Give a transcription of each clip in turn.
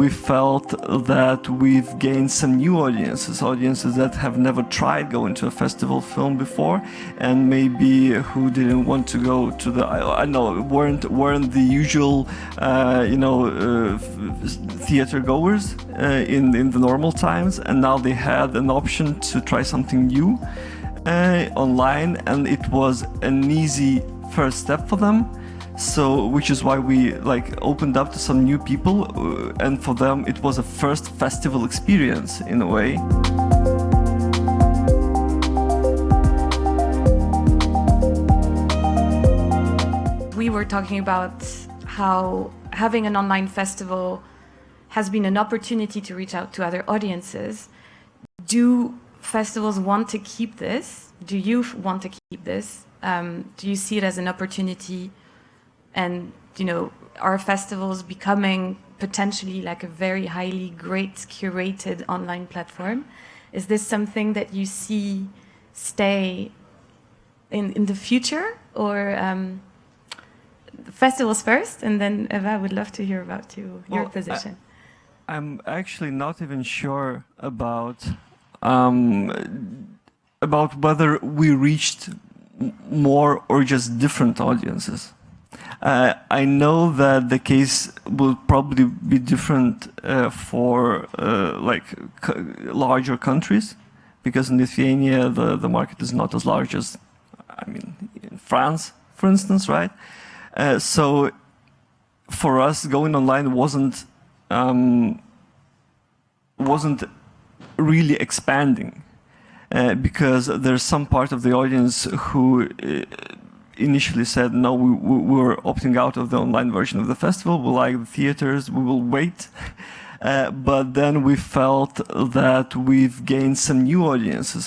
we felt that we've gained some new audiences that have never tried going to a festival film before, and maybe who didn't want to go to the, I know, weren't the usual, theater goers in the normal times, and now they had an option to try something new online, and it was an easy first step for them. So, which is why we opened up to some new people, and for them it was a first festival experience in a way. We were talking about how having an online festival has been an opportunity to reach out to other audiences. Do festivals want to keep this? Do you want to keep this? Do you see it as an opportunity? And, are festivals becoming potentially like a very highly great curated online platform? Is this something that you see stay in the future, or festivals first? And then Eva, I would love to hear about your position. I'm actually not even sure about whether we reached more or just different audiences. I know that the case will probably be different for larger countries, because in Lithuania the market is not as large as, in France, for instance, right? So for us, going online wasn't really expanding, because there's some part of the audience who initially said, no, we're opting out of the online version of the festival, we like the theaters, we will wait. But then we felt that we've gained some new audiences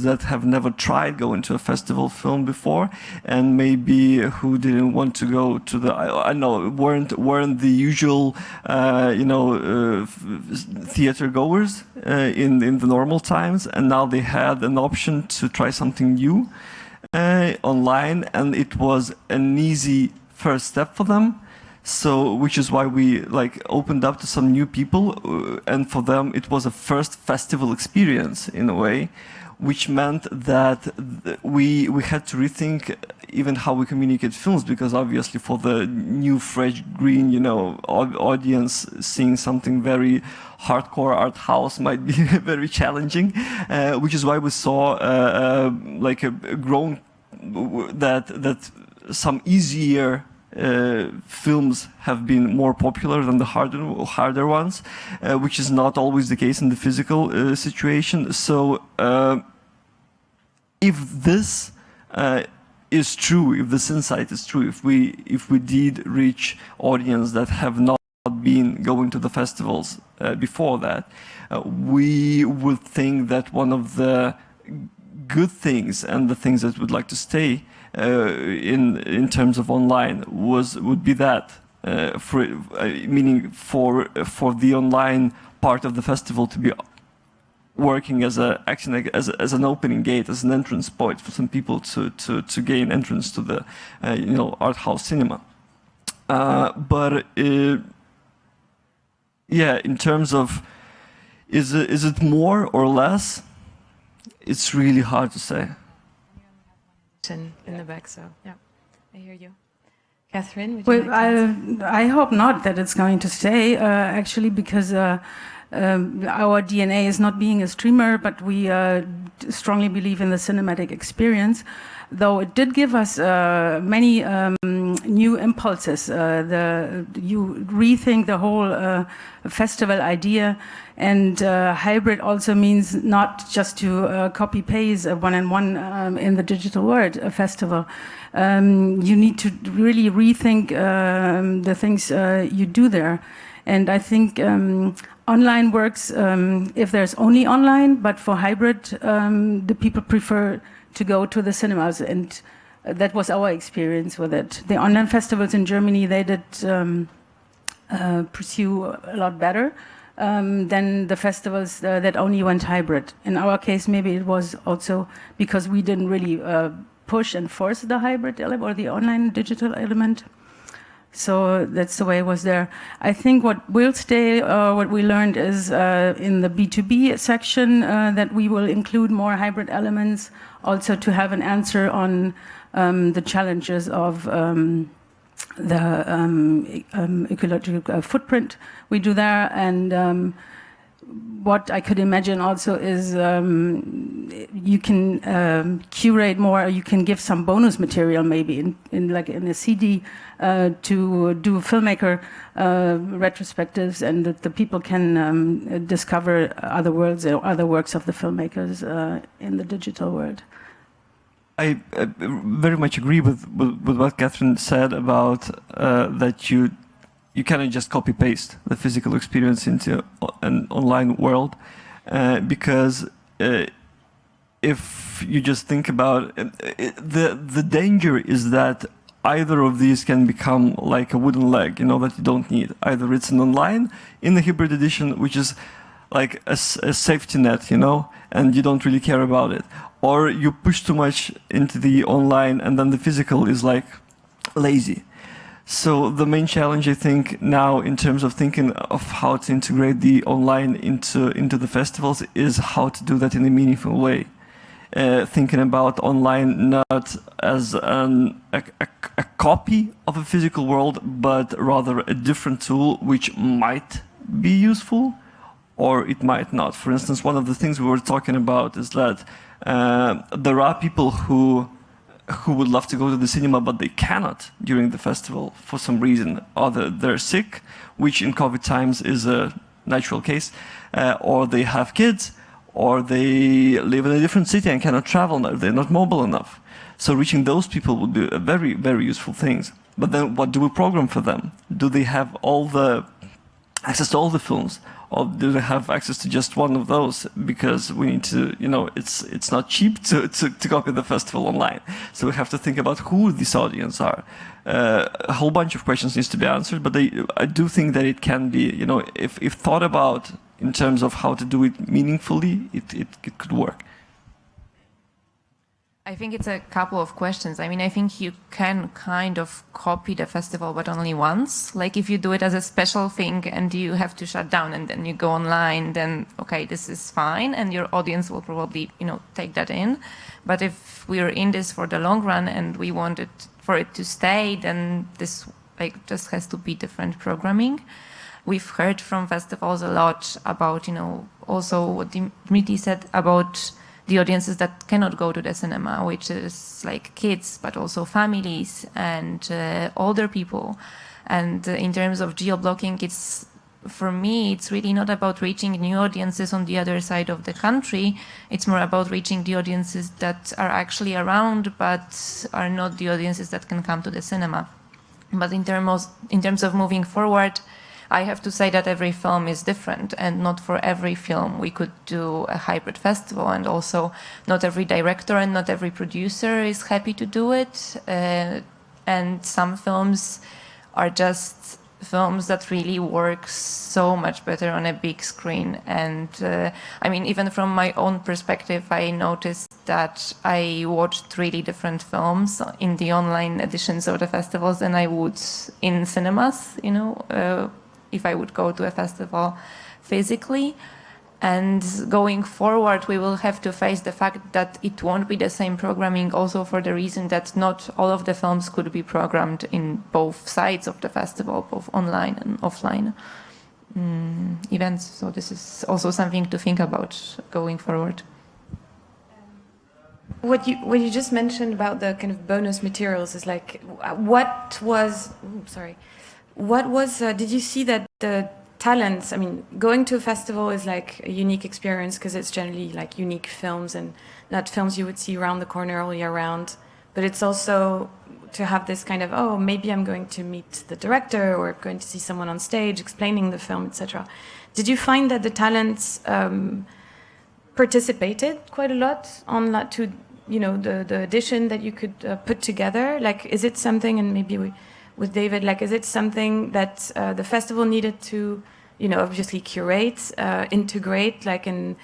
that have never tried going to a festival film before, and maybe who didn't want to go to the, I know, weren't the usual, theater goers in the normal times, and now they had an option to try something new online, and it was an easy first step for them. So, which is why we opened up to some new people, and for them it was a first festival experience in a way, which meant that we had to rethink even how we communicate films, because obviously for the new, fresh, green, audience, seeing something very hardcore art house might be very challenging, which is why we saw a growing that some easier films have been more popular than the harder ones, which is not always the case in the physical situation. So if this is true, if this insight is true, if we did reach audience that have not been going to the festivals before that, we would think that one of the good things and the things that would like to stay in terms of online would be that, meaning for the online part of the festival to be working as an opening gate, as an entrance point for some people to gain entrance to the art house cinema. But yeah, in terms of is it more or less, it's really hard to say. In the back, so yeah, I hear you. Catherine, would you well, like to I hope not that it's going to stay, actually, because our DNA is not being a streamer, but we strongly believe in the cinematic experience, though it did give us many new impulses. You rethink the whole festival idea, and hybrid also means not just to copy paste a one-on-one in the digital world, a festival. You need to really rethink the things you do there. And I think online works if there's only online, but for hybrid, the people prefer to go to the cinemas, and that was our experience with it. The online festivals in Germany, they did pursue a lot better than the festivals that only went hybrid. In our case, maybe it was also because we didn't really push and force the hybrid element or the online digital element. So that's the way it was there. I think what will stay, what we learned is in the B2B section that we will include more hybrid elements, also to have an answer on the challenges of the ecological footprint we do there. And what I could imagine also is you can curate more, you can give some bonus material maybe in a CD to do filmmaker retrospectives, and that the people can discover other worlds or other works of the filmmakers in the digital world. I very much agree with what Catherine said about that you cannot just copy-paste the physical experience into an online world, because if you just think about it, the danger is that either of these can become like a wooden leg, you know, that you don't need. Either it's an online in the hybrid edition, which is like a safety net, you know, and you don't really care about it. Or you push too much into the online and then the physical is like lazy. So the main challenge, I think, now in terms of thinking of how to integrate the online into the festivals is how to do that in a meaningful way. Thinking about online not as a copy of a physical world, but rather a different tool which might be useful or it might not. For instance, one of the things we were talking about is that there are people who would love to go to the cinema, but they cannot during the festival for some reason. Either they're sick, which in COVID times is a natural case, or they have kids, or they live in a different city and cannot travel, they're not mobile enough. So reaching those people would be a very, very useful things. But then what do we program for them? Do they have all the access to all the films? Or do they have access to just one of those? Because we need to, you know, it's not cheap to copy the festival online. So we have to think about who this audience are. A whole bunch of questions needs to be answered, but I do think that it can be, you know, if thought about in terms of how to do it meaningfully, it could work. I think it's a couple of questions. I mean, I think you can kind of copy the festival, but only once. Like if you do it as a special thing and you have to shut down and then you go online, then okay, this is fine. And your audience will probably, you know, take that in. But if we're in this for the long run and we want it for it to stay, then this like just has to be different programming. We've heard from festivals a lot about, you know, also what Dmitry said about the audiences that cannot go to the cinema, which is like kids, but also families and older people. And in terms of geo-blocking, for me, it's really not about reaching new audiences on the other side of the country. It's more about reaching the audiences that are actually around, but are not the audiences that can come to the cinema. But in terms of moving forward, I have to say that every film is different, and not for every film we could do a hybrid festival, and also not every director and not every producer is happy to do it. And some films are just films that really work so much better on a big screen. And I mean, even from my own perspective, I noticed that I watched really different films in the online editions of the festivals than I would in cinemas, you know, if I would go to a festival physically. And going forward, we will have to face the fact that it won't be the same programming, also for the reason that not all of the films could be programmed in both sides of the festival, both online and offline events. So this is also something to think about going forward. What you just mentioned about the kind of bonus materials is like, did you see that the talents, I mean, going to a festival is like a unique experience because it's generally like unique films and not films you would see around the corner all year round. But it's also to have this kind of, oh, maybe I'm going to meet the director or going to see someone on stage explaining the film, etc. Did you find that the talents participated quite a lot on that to, you know, the edition that you could put together? Like, is it something, and maybe with David, like, is it something that the festival needed to, you know, obviously curate, integrate, like, and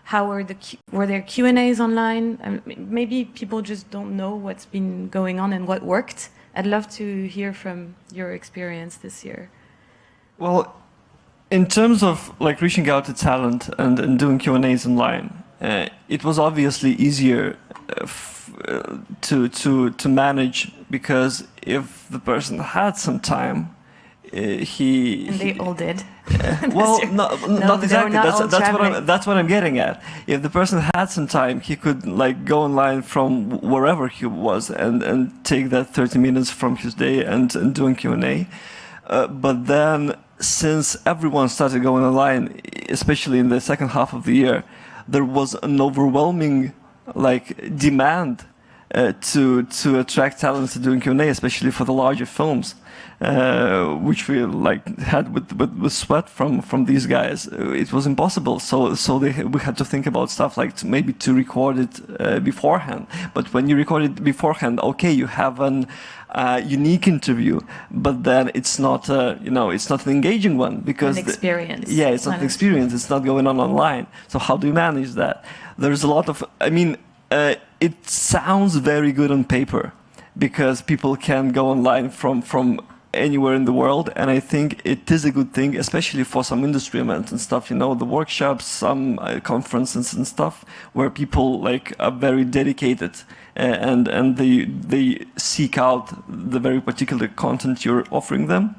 how were there Q&As online? Maybe people just don't know what's been going on and what worked I'd love to hear from your experience this year. Well, in terms of like reaching out to talent and doing Q&As online, it was obviously easier to manage, because if the person had some time, And they all did. well, not exactly. Not That's what I'm getting at. If the person had some time, he could like go online from wherever he was and take that 30 minutes from his day and doing Q&A. But then, since everyone started going online, especially in the second half of the year, there was an overwhelming like demand to attract talents to doing Q&A, especially for the larger films, which we like had with sweat from these guys. It was impossible, so we had to think about stuff like maybe to record it beforehand. But when you record it beforehand, okay, you have an unique interview, but then it's not it's not an engaging one, because an experience. It's not an experience. It's not going on online. So how do you manage that? There's a lot of, it sounds very good on paper, because people can go online from anywhere in the world, and I think it is a good thing, especially for some industry events and stuff, the workshops, some conferences and stuff, where people like are very dedicated and they seek out the very particular content you're offering them.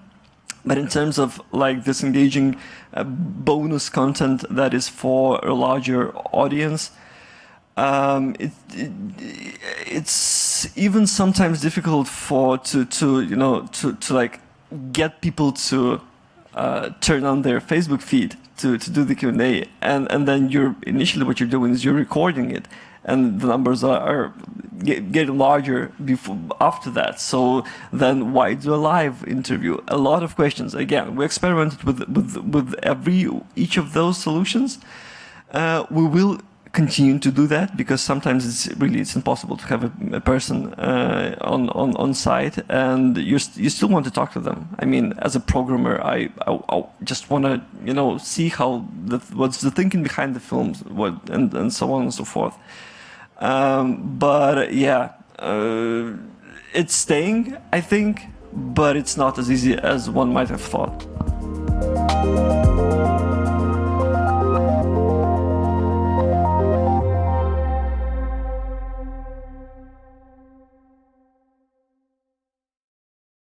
But in terms of like this engaging bonus content that is for a larger audience, it's even sometimes difficult to like get people to turn on their Facebook feed to do the Q&A, and then initially what you're doing is you're recording it, and the numbers are getting larger after that. So then why do a live interview? A lot of questions. Again, we experimented with each of those solutions. We will continue to do that, because sometimes it's impossible to have a person on site, and you still want to talk to them. I mean, as a programmer, I just want to see what's the thinking behind the films, and so on and so forth. But yeah, it's staying, I think, but it's not as easy as one might have thought.